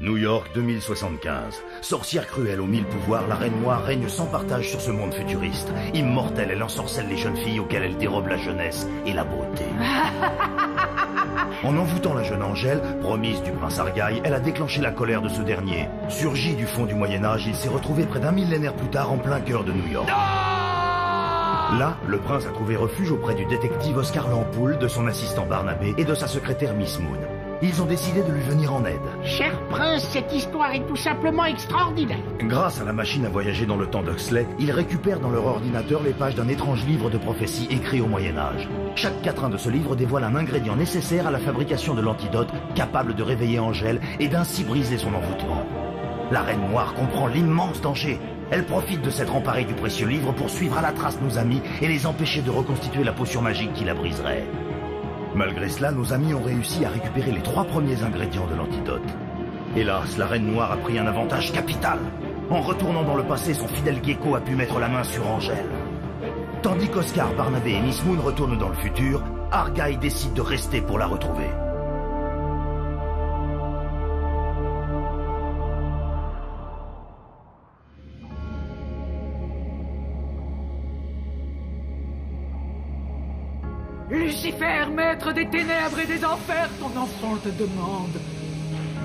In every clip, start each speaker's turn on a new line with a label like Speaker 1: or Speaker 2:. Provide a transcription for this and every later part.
Speaker 1: New York 2075. Sorcière cruelle aux 1000 pouvoirs, la Reine Noire règne sans partage sur ce monde futuriste. Immortelle, elle ensorcelle les jeunes filles auxquelles elle dérobe la jeunesse et la beauté. En envoûtant la jeune Angèle, promise du prince Argaï, elle a déclenché la colère de ce dernier. Surgi du fond du Moyen-Âge, il s'est retrouvé près d'un millénaire plus tard en plein cœur de New York. Là, le prince a trouvé refuge auprès du détective Oscar Lampoule, de son assistant Barnabé et de sa secrétaire Miss Moon. Ils ont décidé de lui venir en aide.
Speaker 2: Cher prince, cette histoire est tout simplement extraordinaire.
Speaker 1: Grâce à la machine à voyager dans le temps d'Huxley, ils récupèrent dans leur ordinateur les pages d'un étrange livre de prophéties écrit au Moyen-Âge. Chaque quatrain de ce livre dévoile un ingrédient nécessaire à la fabrication de l'antidote, capable de réveiller Angèle et d'ainsi briser son envoûtement. La Reine Noire comprend l'immense danger. Elle profite de s'être emparée du précieux livre pour suivre à la trace nos amis et les empêcher de reconstituer la potion magique qui la briserait. Malgré cela, nos amis ont réussi à récupérer les 3 premiers ingrédients de l'antidote. Hélas, la Reine Noire a pris un avantage capital. En retournant dans le passé, son fidèle Gecko a pu mettre la main sur Angèle. Tandis qu'Oscar, Barnabé et Miss Moon retournent dans le futur, Argaï décide de rester pour la retrouver.
Speaker 3: Lucifer, maître des ténèbres et des enfers, ton enfant te demande.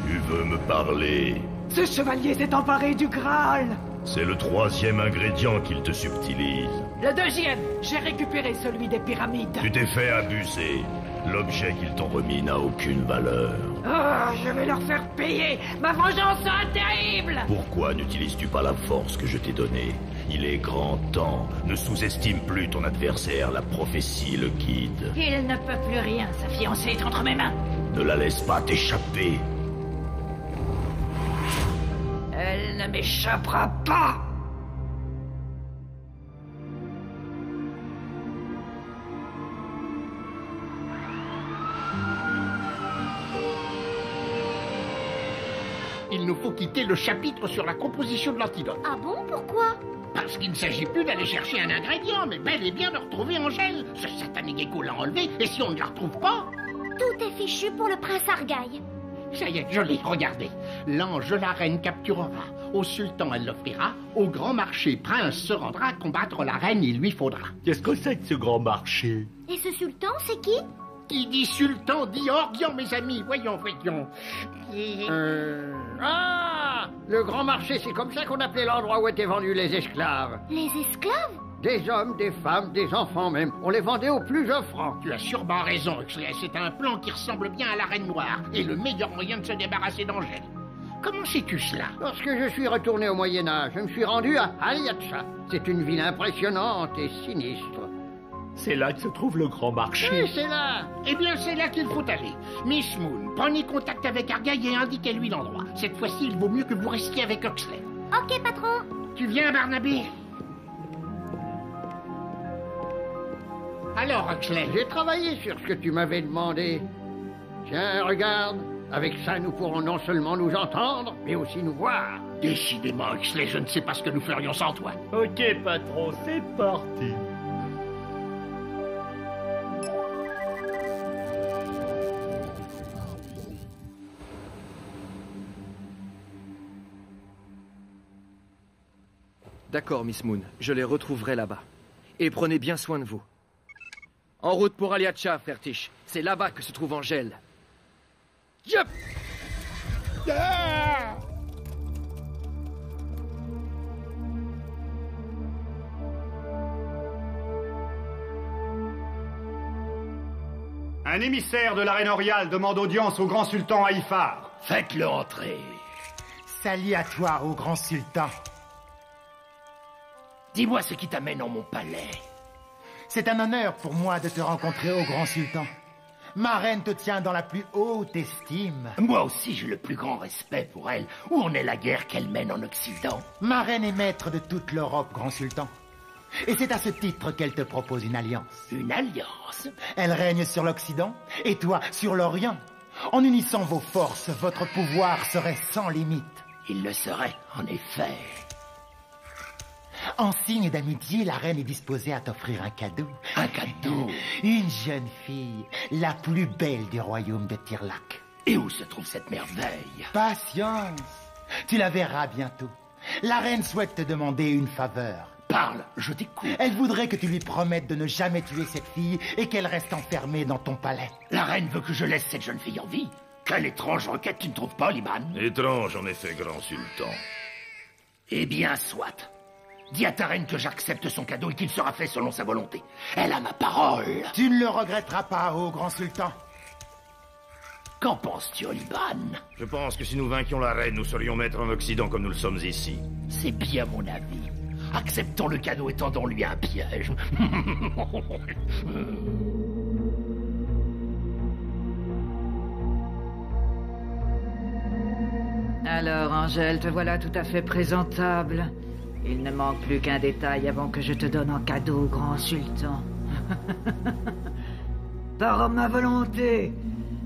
Speaker 1: Tu veux me parler?
Speaker 3: Ce chevalier s'est emparé du Graal.
Speaker 1: C'est le 3e ingrédient qu'il te subtilise.
Speaker 3: Le 2e, j'ai récupéré celui des pyramides.
Speaker 1: Tu t'es fait abuser. L'objet qu'ils t'ont remis n'a aucune valeur.
Speaker 3: Oh, je vais leur faire payer. Ma vengeance sera terrible.
Speaker 1: Pourquoi n'utilises-tu pas la force que je t'ai donnée? Il est grand temps. Ne sous-estime plus ton adversaire, la prophétie le guide.
Speaker 4: Il ne peut plus rien, sa fiancée est entre mes mains.
Speaker 1: Ne la laisse pas t'échapper.
Speaker 3: Elle ne m'échappera pas.
Speaker 2: Il nous faut quitter le chapitre sur la composition de l'antidote.
Speaker 4: Ah bon, pourquoi?
Speaker 2: Parce qu'il ne s'agit plus d'aller chercher un ingrédient, mais bel et bien de retrouver Angèle. Ce satané Gecko l'a enlevé, et si on ne la retrouve pas...
Speaker 4: Tout est fichu pour le prince Argaï.
Speaker 2: Ça y est, je l'ai, regardez. L'ange de la reine capturera. Au sultan, elle l'offrira. Au grand marché, prince se rendra combattre la reine, il lui faudra.
Speaker 5: Qu'est-ce que c'est que ce grand marché?
Speaker 4: Et ce sultan, c'est qui?
Speaker 2: Qui dit sultan dit orguian, mes amis. Voyons.
Speaker 6: Ah! Le grand marché, c'est comme ça qu'on appelait l'endroit où étaient vendus les esclaves.
Speaker 4: Les esclaves?
Speaker 6: Des hommes, des femmes, des enfants même. On les vendait au plus offrant.
Speaker 2: Tu as sûrement raison, Huxley. C'est un plan qui ressemble bien à la Reine Noire et le meilleur moyen de se débarrasser d'Angèle. Comment sais-tu cela?
Speaker 6: Lorsque je suis retourné au Moyen-Âge, je me suis rendu à Aliatsha. C'est une ville impressionnante et sinistre.
Speaker 5: C'est là que se trouve le grand marché.
Speaker 6: Oui, c'est là.
Speaker 2: Eh bien, c'est là qu'il faut aller. Miss Moon, prenez contact avec Argaï et indiquez-lui l'endroit. Cette fois-ci, il vaut mieux que vous restiez avec Huxley.
Speaker 4: Ok, patron.
Speaker 2: Tu viens, Barnabé? Alors, Huxley?
Speaker 6: J'ai travaillé sur ce que tu m'avais demandé. Tiens, regarde. Avec ça, nous pourrons non seulement nous entendre, mais aussi nous voir.
Speaker 2: Décidément, Huxley, je ne sais pas ce que nous ferions sans toi.
Speaker 5: Ok, patron, c'est parti.
Speaker 7: D'accord, Miss Moon, je les retrouverai là-bas. Et prenez bien soin de vous. En route pour Aliatsha, frère Tish. C'est là-bas que se trouve Angèle. Yup!
Speaker 2: Ah!
Speaker 8: Un émissaire de la Reine Oriale demande audience au grand sultan Haïfar.
Speaker 1: Faites-le entrer.
Speaker 9: Salut à toi, ô grand sultan.
Speaker 2: Dis-moi ce qui t'amène en mon palais.
Speaker 9: C'est un honneur pour moi de te rencontrer, ô grand sultan. Ma reine te tient dans la plus haute estime.
Speaker 2: Moi aussi, j'ai le plus grand respect pour elle. Où en est la guerre qu'elle mène en Occident?
Speaker 9: Ma reine est maître de toute l'Europe, grand sultan. Et c'est à ce titre qu'elle te propose une alliance.
Speaker 2: Une alliance?
Speaker 9: Elle règne sur l'Occident, et toi sur l'Orient. En unissant vos forces, votre pouvoir serait sans limite.
Speaker 2: Il le serait, en effet.
Speaker 9: En signe d'amitié, la reine est disposée à t'offrir un cadeau.
Speaker 2: Un cadeau?
Speaker 9: Une jeune fille, la plus belle du royaume de Tirlak.
Speaker 2: Et où se trouve cette merveille?
Speaker 9: Patience. Tu la verras bientôt. La reine souhaite te demander une faveur.
Speaker 2: Parle, je t'écoute.
Speaker 9: Elle voudrait que tu lui promettes de ne jamais tuer cette fille et qu'elle reste enfermée dans ton palais.
Speaker 2: La reine veut que je laisse cette jeune fille en vie. Quelle étrange requête tu ne trouves pas, Liban?
Speaker 10: Étrange, en effet, grand sultan.
Speaker 2: Eh bien, soit. Dis à ta reine que j'accepte son cadeau et qu'il sera fait selon sa volonté. Elle a ma parole.
Speaker 9: Tu ne le regretteras pas, ô grand sultan.
Speaker 2: Qu'en penses-tu, Liban?
Speaker 10: Je pense que si nous vainquions la reine, nous serions maîtres en Occident comme nous le sommes ici.
Speaker 2: C'est bien mon avis. Acceptons le cadeau et tendons-lui un piège.
Speaker 3: Alors, Angèle, te voilà tout à fait présentable. Il ne manque plus qu'un détail avant que je te donne en cadeau, grand sultan. Par ma volonté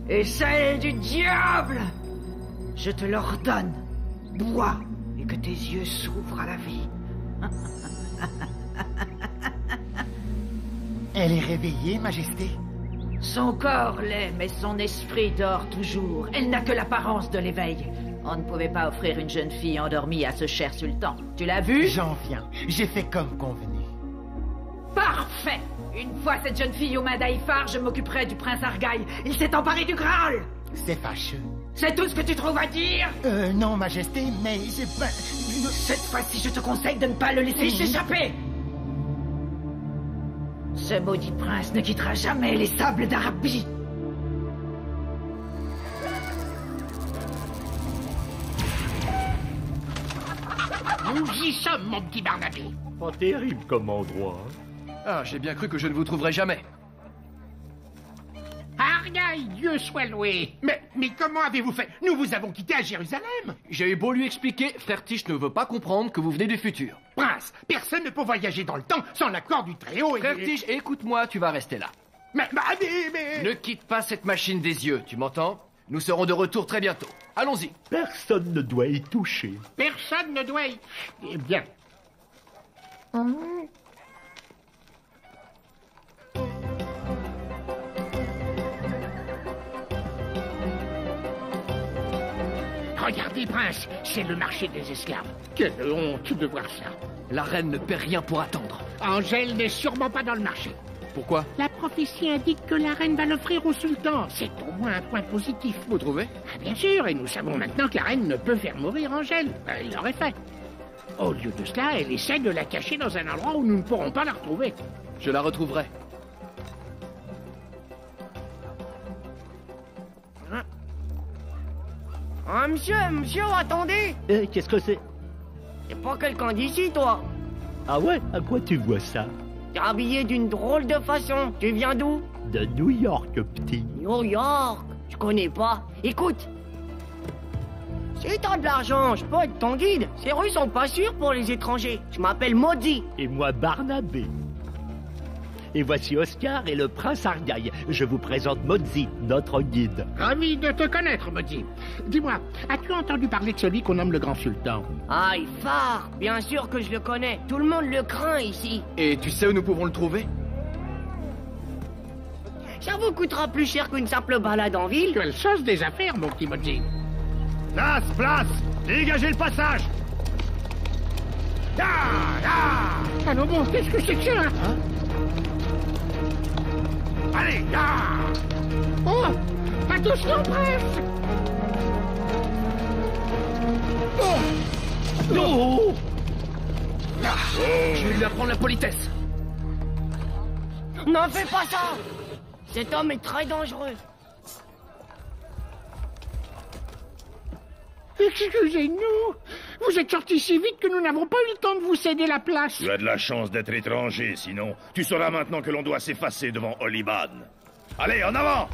Speaker 3: et celle du diable, je te l'ordonne. Bois et que tes yeux s'ouvrent à la vie.
Speaker 9: Elle est réveillée, Majesté?
Speaker 3: Son corps l'est, mais son esprit dort toujours. Elle n'a que l'apparence de l'éveil. On ne pouvait pas offrir une jeune fille endormie à ce cher sultan. Tu l'as vu?
Speaker 9: J'en viens. J'ai fait comme convenu.
Speaker 3: Parfait! Une fois cette jeune fille aux mains d'Aïfar, je m'occuperai du prince Argaï. Il s'est emparé du Graal!
Speaker 9: C'est fâcheux.
Speaker 3: C'est tout ce que tu trouves à dire?
Speaker 9: Non, Majesté, mais j'ai pas...
Speaker 3: Cette fois-ci, je te conseille de ne pas le laisser s'échapper! Ce maudit prince ne quittera jamais les sables d'Arabie!
Speaker 2: Nous y sommes, mon petit Barnabé.
Speaker 5: Pas terrible comme endroit.
Speaker 7: Ah, j'ai bien cru que je ne vous trouverais jamais.
Speaker 2: Argaï, Dieu soit loué. Mais comment avez-vous fait? Nous vous avons quitté à Jérusalem.
Speaker 7: J'ai eu beau lui expliquer, frère Tish ne veut pas comprendre que vous venez du futur.
Speaker 2: Prince, personne ne peut voyager dans le temps sans l'accord du Très-Haut et...
Speaker 7: Frère Tish, écoute-moi, tu vas rester là.
Speaker 2: Mais...
Speaker 7: Ne quitte pas cette machine des yeux, tu m'entends? Nous serons de retour très bientôt. Allons-y.
Speaker 5: Personne ne doit y toucher.
Speaker 2: Personne ne doit y... Eh bien... Regardez, prince, c'est le marché des esclaves. Quelle honte de voir ça.
Speaker 7: La reine ne paie rien pour attendre.
Speaker 2: Angèle n'est sûrement pas dans le marché.
Speaker 7: Pourquoi?
Speaker 2: La prophétie indique que la reine va l'offrir au sultan. C'est au moins un point positif.
Speaker 7: Vous trouvez?
Speaker 2: Ah, bien sûr, et nous savons maintenant que la reine ne peut faire mourir Angèle. Elle l'aurait fait. Au lieu de cela, elle essaie de la cacher dans un endroit où nous ne pourrons pas la retrouver.
Speaker 7: Je la retrouverai.
Speaker 11: Ah, monsieur, attendez!
Speaker 5: Qu'est-ce que c'est?
Speaker 11: T'es pas quelqu'un d'ici, toi?
Speaker 5: Ah ouais? À quoi tu vois ça?
Speaker 11: T'es habillé d'une drôle de façon. Tu viens d'où?
Speaker 5: De New York, petit.
Speaker 11: New York? Je connais pas. Écoute. Si t'as de l'argent, je peux être ton guide. Ces rues sont pas sûres pour les étrangers. Je m'appelle Maudit.
Speaker 5: Et moi, Barnabé. Et voici Oscar et le prince Argaï. Je vous présente Mozzi, notre guide.
Speaker 2: Ravi de te connaître, Modi. Dis-moi, as-tu entendu parler de celui qu'on nomme le grand sultan?
Speaker 11: Ah, Ifar. Bien sûr que je le connais. Tout le monde le craint ici.
Speaker 7: Et tu sais où nous pouvons le trouver?
Speaker 11: Ça vous coûtera plus cher qu'une simple balade en ville.
Speaker 2: Quelle chose des affaires, mon petit Modi.
Speaker 8: Place! Dégagez le passage!
Speaker 2: Allô, bon, qu'est-ce que c'est que ça? Hein?
Speaker 8: Allez,
Speaker 2: Oh! Attention, prince!
Speaker 7: Oh! Non! Je vais lui apprendre la politesse.
Speaker 11: N'en fais pas ça! Cet homme est très dangereux.
Speaker 2: Excusez-nous, vous êtes sortis si vite que nous n'avons pas eu le temps de vous céder la place.
Speaker 10: Tu as de la chance d'être étranger, sinon tu sauras maintenant que l'on doit s'effacer devant Oliban. Allez, en avant!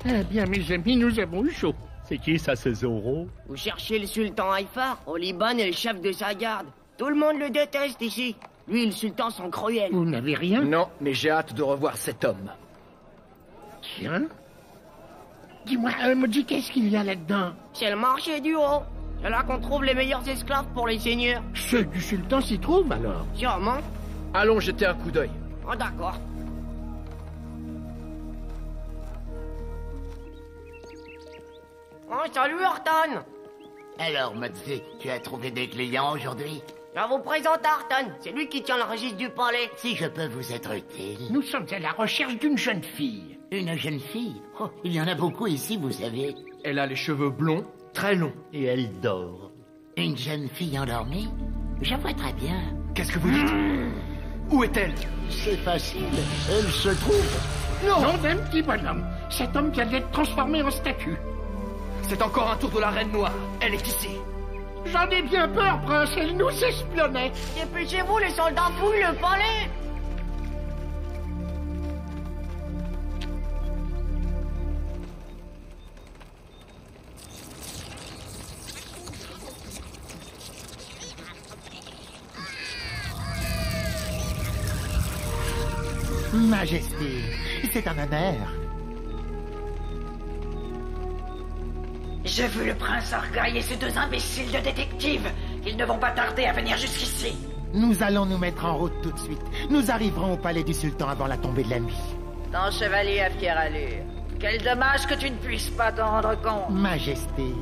Speaker 2: Eh bien, mes amis, nous avons eu chaud.
Speaker 5: C'est qui ça, ce Zoro?
Speaker 11: Vous cherchez le sultan Haïfar? Oliban est le chef de sa garde. Tout le monde le déteste ici. Lui et le sultan sont cruels.
Speaker 2: Vous n'avez rien?
Speaker 7: Non, mais j'ai hâte de revoir cet homme.
Speaker 2: Tiens. Dis-moi, Modi, qu'est-ce qu'il y a là-dedans?
Speaker 11: C'est le marché du haut. C'est là qu'on trouve les meilleurs esclaves pour les seigneurs.
Speaker 2: Ceux du sultan s'y trouvent, alors?
Speaker 11: Sûrement.
Speaker 7: Allons jeter un coup d'œil.
Speaker 11: Oh, d'accord. Oh, salut, Horton.
Speaker 12: Alors, Modsy, tu as trouvé des clients aujourd'hui?
Speaker 11: Je vous présente Horton. C'est lui qui tient le registre du palais.
Speaker 12: Si je peux vous être utile...
Speaker 2: Nous sommes à la recherche d'une jeune fille.
Speaker 12: Une jeune fille? Oh, il y en a beaucoup ici, vous savez.
Speaker 7: Elle a les cheveux blonds, très longs.
Speaker 5: Et elle dort.
Speaker 12: Une jeune fille endormie? Je vois très bien.
Speaker 7: Qu'est-ce que vous dites? Où est-elle?
Speaker 12: C'est facile. Elle se trouve...
Speaker 2: Non d'un petit bonhomme. Cet homme vient d'être transformé en statue.
Speaker 7: C'est encore un tour de la Reine Noire. Elle est ici.
Speaker 2: J'en ai bien peur, prince. Elle nous espionnait.
Speaker 11: Dépêchez-vous, les soldats fouillent le palais.
Speaker 9: Majesté, c'est un honneur.
Speaker 3: J'ai vu le prince Argaï et ces deux imbéciles de détectives. Ils ne vont pas tarder à venir jusqu'ici.
Speaker 9: Nous allons nous mettre en route tout de suite. Nous arriverons au palais du sultan avant la tombée de la nuit.
Speaker 3: Ton chevalier à fière allure. Quel dommage que tu ne puisses pas t'en rendre compte.
Speaker 9: Majesté,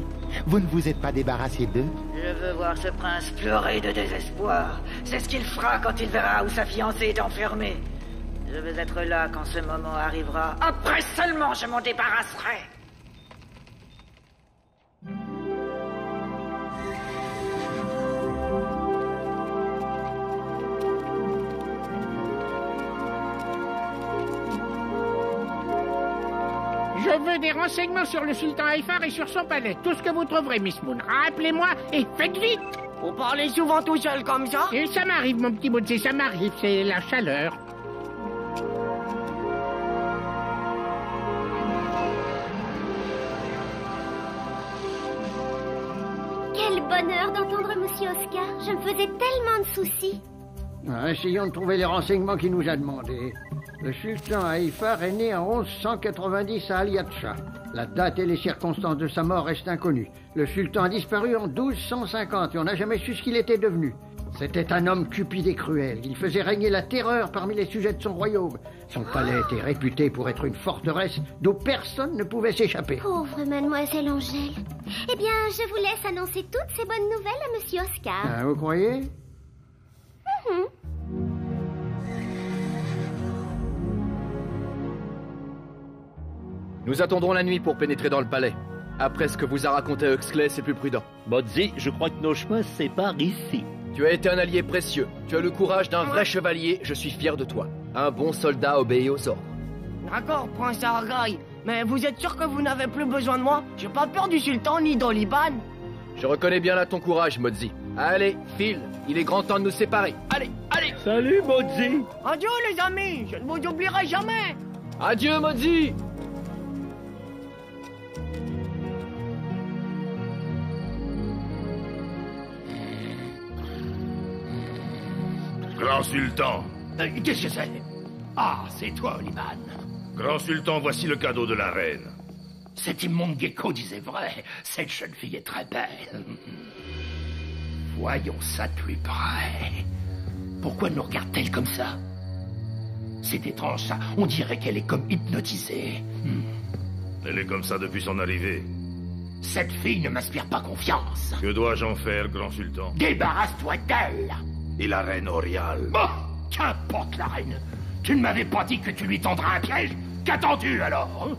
Speaker 9: vous ne vous êtes pas débarrassé d'eux?
Speaker 3: Je veux voir ce prince pleurer de désespoir. C'est ce qu'il fera quand il verra où sa fiancée est enfermée. Je veux être là quand ce moment arrivera. Après seulement je m'en débarrasserai.
Speaker 2: Je veux des renseignements sur le sultan Haïfar et sur son palais. Tout ce que vous trouverez, Miss Moon. Rappelez-moi et faites vite.
Speaker 11: Vous parlez souvent tout seul comme ça?
Speaker 2: Et ça m'arrive, mon petit Modsy, ça m'arrive. C'est la chaleur.
Speaker 4: Quel bonheur d'entendre Monsieur Oscar. Je me faisais tellement de soucis.
Speaker 6: Essayons de trouver les renseignements qu'il nous a demandés. Le sultan Haïfar est né en 1190 à Aliatcha. La date et les circonstances de sa mort restent inconnues. Le sultan a disparu en 1250 et on n'a jamais su ce qu'il était devenu. C'était un homme cupide et cruel. Il faisait régner la terreur parmi les sujets de son royaume. Son palais était réputé pour être une forteresse d'où personne ne pouvait s'échapper.
Speaker 4: Pauvre mademoiselle Angèle. Eh bien, je vous laisse annoncer toutes ces bonnes nouvelles à Monsieur Oscar.
Speaker 6: Ah, vous croyez?
Speaker 7: Nous attendrons la nuit pour pénétrer dans le palais. Après ce que vous a raconté Huxley, c'est plus prudent.
Speaker 5: Modsy, je crois que nos chemins se séparent ici.
Speaker 7: Tu as été un allié précieux. Tu as le courage d'un vrai chevalier. Je suis fier de toi. Un bon soldat obéit aux ordres.
Speaker 11: D'accord, prince Argaï. Mais vous êtes sûr que vous n'avez plus besoin de moi? J'ai pas peur du sultan ni d'Oliban.
Speaker 7: Je reconnais bien là ton courage, Modsy. Allez, file. Il est grand temps de nous séparer. Allez, allez.
Speaker 5: Salut, Modsy.
Speaker 11: Adieu, les amis. Je ne vous oublierai jamais.
Speaker 7: Adieu, Modsy.
Speaker 10: Grand Sultan.
Speaker 1: Qu'est-ce que c'est? Ah, c'est toi, Oliban.
Speaker 10: Grand Sultan, voici le cadeau de la reine.
Speaker 1: Cet immonde gecko disait vrai. Cette jeune fille est très belle. Voyons ça de plus près. Pourquoi nous regarde-t-elle comme ça? C'est étrange, ça. On dirait qu'elle est comme hypnotisée.
Speaker 10: Elle est comme ça depuis son arrivée.
Speaker 1: Cette fille ne m'inspire pas confiance.
Speaker 10: Que dois-je en faire, Grand Sultan?
Speaker 1: Débarrasse-toi d'elle.
Speaker 10: Et la reine Orial?
Speaker 1: Oh, qu'importe la reine. Tu ne m'avais pas dit que tu lui tendras un piège? Qu'attends-tu alors?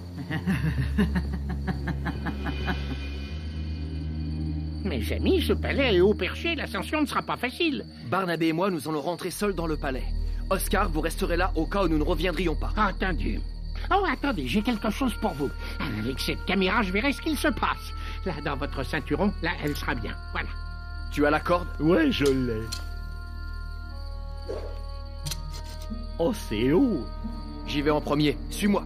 Speaker 2: Mes amis, ce palais est haut perché, l'ascension ne sera pas facile.
Speaker 7: Barnabé et moi, nous allons rentrer seuls dans le palais. Oscar, vous resterez là au cas où nous ne reviendrions pas.
Speaker 2: Entendu. Oh, attendez, j'ai quelque chose pour vous. Avec cette caméra, je verrai ce qu'il se passe. Là, dans votre ceinturon, là, elle sera bien. Voilà.
Speaker 7: Tu as la corde?
Speaker 5: Ouais, je l'ai. Oh, c'est haut.
Speaker 7: J'y vais en premier. Suis-moi.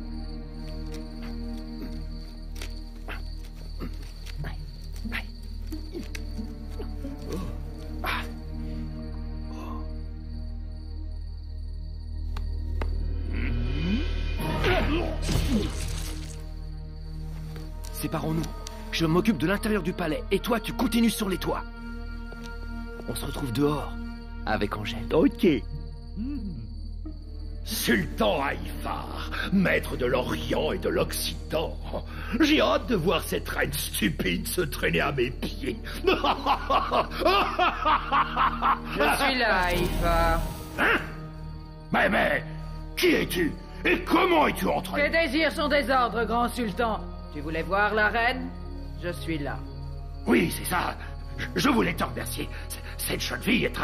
Speaker 7: Séparons-nous. Je m'occupe de l'intérieur du palais et toi, tu continues sur les toits. On se retrouve dehors avec Angèle.
Speaker 5: Ok.
Speaker 1: Sultan Haïfar, maître de l'Orient et de l'Occident.
Speaker 5: J'ai hâte de voir cette reine stupide se traîner à mes pieds.
Speaker 3: Je suis là, Haïfa.
Speaker 10: Hein? Mais, qui es-tu? Et comment es-tu entré?
Speaker 3: Tes désirs sont des ordres, grand sultan. Tu voulais voir la reine? Je suis là.
Speaker 10: Oui, c'est ça. Je voulais te remercier. Cette jeune fille est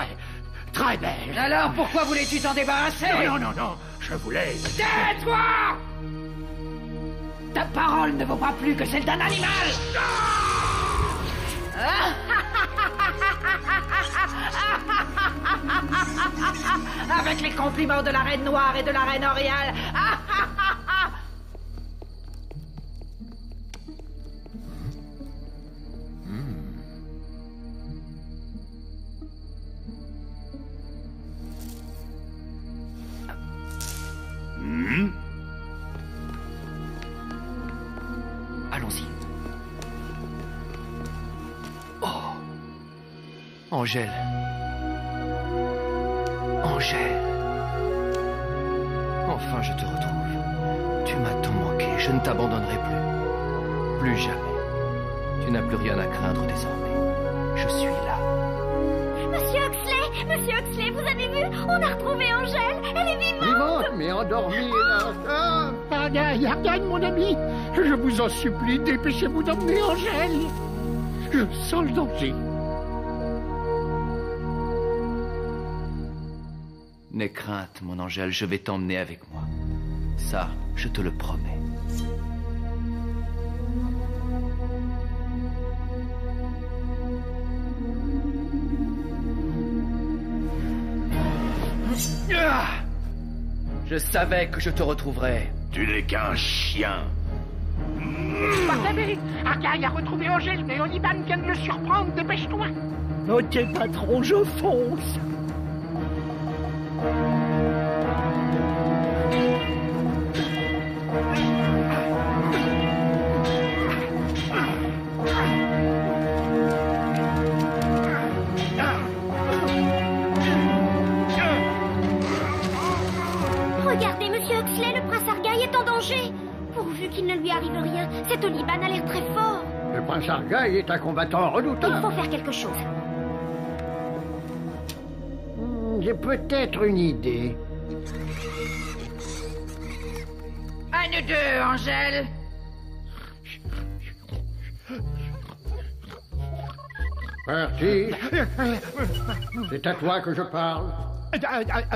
Speaker 10: très belle.
Speaker 3: Alors pourquoi voulais-tu t'en débarrasser?
Speaker 10: Non, je voulais...
Speaker 3: Tais-toi! Ta parole ne vaut pas plus que celle d'un animal! Avec les compliments de la reine noire et de la reine Oriale.
Speaker 7: Allons-y. Oh. Angèle. Angèle. Enfin, je te retrouve. Tu m'as tant manqué. Je ne t'abandonnerai plus. Plus jamais. Tu n'as plus rien à craindre désormais. Je suis là.
Speaker 4: Monsieur Huxley, vous avez vu? On a retrouvé Angèle. Elle est vivante.
Speaker 6: Vivante, mais endormie, là.
Speaker 2: Argyle, mon ami, je vous en supplie, dépêchez-vous d'emmener Angèle. Je sens le danger.
Speaker 7: N'aie crainte, mon Angèle, je vais t'emmener avec moi. Ça, je te le promets. Je savais que je te retrouverais.
Speaker 10: Tu n'es qu'un chien.
Speaker 2: Barnabé, Argyle a retrouvé Angèle, mais Oliban vient de le surprendre, dépêche-toi.
Speaker 5: Ok, patron, je fonce.
Speaker 4: Regardez, monsieur Huxley, le prince Argyle est en danger. Pourvu qu'il ne lui arrive rien, cet Oliban a l'air très fort.
Speaker 6: Le prince Argyle est un combattant redoutable.
Speaker 4: Il faut faire quelque chose.
Speaker 6: J'ai peut-être une idée.
Speaker 3: À nous deux, Angèle.
Speaker 6: Fertiche, c'est à toi que je parle.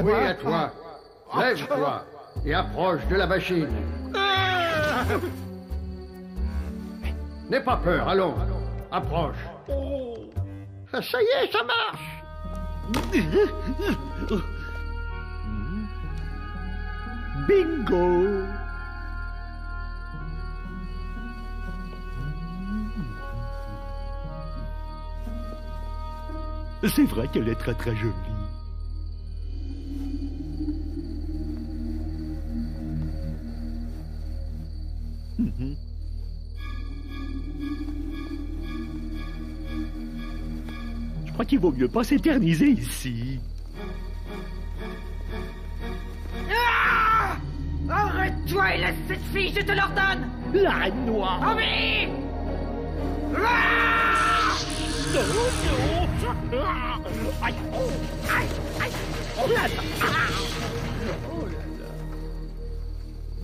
Speaker 6: Oui, à toi. Lève-toi et approche de la machine. N'aie pas peur, allons. Approche. Ça y est, ça marche.
Speaker 5: Bingo! C'est vrai qu'elle est très très jolie. Je crois qu'il vaut mieux pas s'éterniser ici.
Speaker 3: Ah! Arrête-toi et laisse cette fille, je te l'ordonne.
Speaker 5: La reine noire.
Speaker 3: Envie! Ah!
Speaker 5: Non. Aïe. Aïe. Aïe. Oh là là. Oh là là.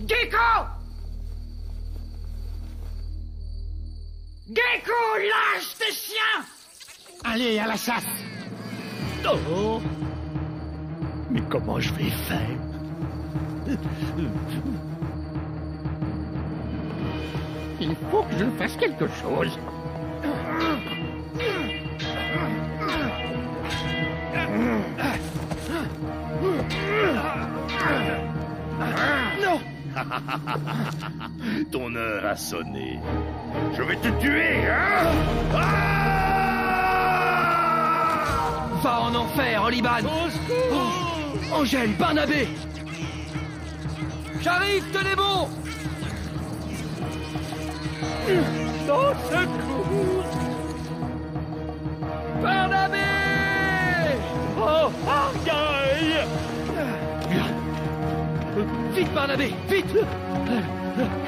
Speaker 3: Gecko! Gecko, lâche tes chiens!
Speaker 2: Allez, à la chasse.
Speaker 5: Oh. Mais comment je vais faire?
Speaker 2: Il faut que je fasse quelque chose.
Speaker 10: Non. Ton heure a sonné. Je vais te tuer, hein?
Speaker 7: Va en enfer, Oliban! Oh, Angèle, Barnabé! J'arrive, tenez bon!
Speaker 5: Au secours!
Speaker 7: Barnabé!
Speaker 5: Oh, Argyle!
Speaker 7: Vite, Barnabé, vite!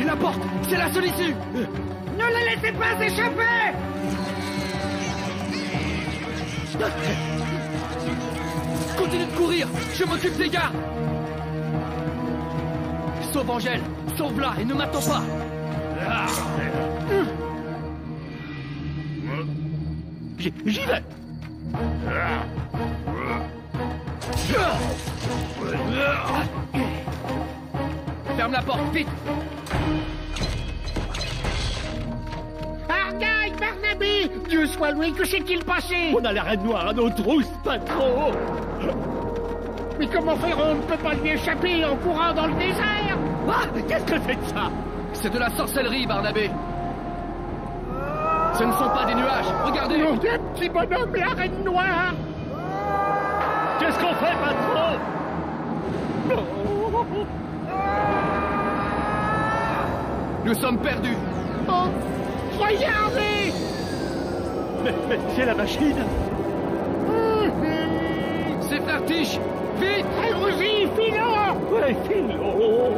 Speaker 7: La porte, c'est la seule issue.
Speaker 2: Ne la laissez pas échapper!
Speaker 7: Continue de courir, je m'occupe des gardes. Sauve Angèle, sauve-la et ne m'attends pas.
Speaker 5: J'y vais.
Speaker 7: Ferme la porte, vite.
Speaker 2: Argaï, Barnaby! Dieu soit loué, que s'est-il passé?
Speaker 5: On a la reine noire à nos trousses, patron.
Speaker 2: Mais comment faire? On ne peut pas lui échapper en courant dans le désert.
Speaker 5: Ah, qu'est-ce que c'est que ça?
Speaker 7: C'est de la sorcellerie, Barnabé. Ce ne sont pas des nuages, regardez.
Speaker 2: Mon Dieu, petit bonhomme, la reine noire.
Speaker 5: Qu'est-ce qu'on fait, patron?
Speaker 7: Nous sommes perdus.
Speaker 2: Oh, regardez.
Speaker 5: Mais c'est la machine.
Speaker 7: C'est Frère Tiche. Vite.
Speaker 2: Allons-y, filons.
Speaker 5: Ouais, filons.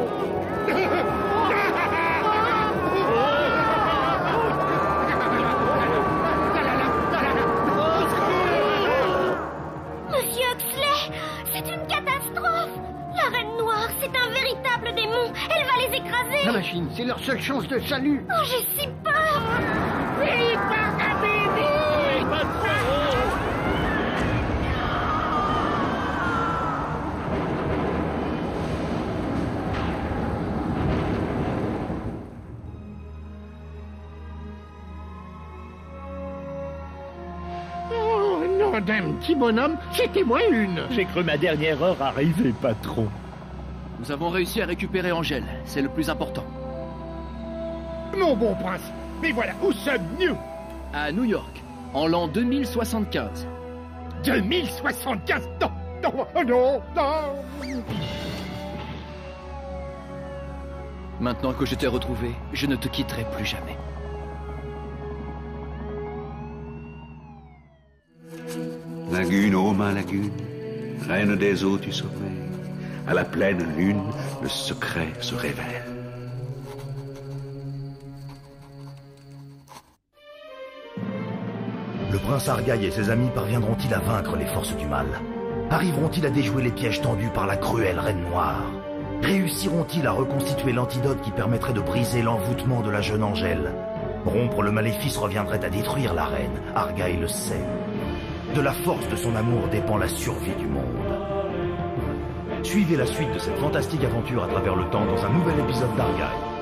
Speaker 4: Monsieur Huxley, c'est une catastrophe. La reine noire, c'est un véritable démon. Elle va les écraser.
Speaker 6: La machine, c'est leur seule chance de salut.
Speaker 4: Oh, j'ai si peur.
Speaker 2: Vite, Barnaby, vite. Oh, non, d'un petit bonhomme, c'était moi une.
Speaker 5: J'ai cru ma dernière heure arriver, patron.
Speaker 7: Nous avons réussi à récupérer Angèle, c'est le plus important.
Speaker 2: Mon bon prince, mais voilà, où sommes-nous?
Speaker 7: À New York, en l'an 2075.
Speaker 2: 2075? Non, non, non, non.
Speaker 7: Maintenant que je t'ai retrouvé, je ne te quitterai plus jamais.
Speaker 13: Lagune, ô ma lagune, reine des eaux du sommeil, à la pleine lune, le secret se révèle.
Speaker 1: Le prince Argaï et ses amis parviendront-ils à vaincre les forces du mal? Arriveront-ils à déjouer les pièges tendus par la cruelle reine noire? Réussiront-ils à reconstituer l'antidote qui permettrait de briser l'envoûtement de la jeune Angèle? Rompre le maléfice reviendrait à détruire la reine, Argaï le sait. De la force de son amour dépend la survie du monde. Suivez la suite de cette fantastique aventure à travers le temps dans un nouvel épisode d'Argaï.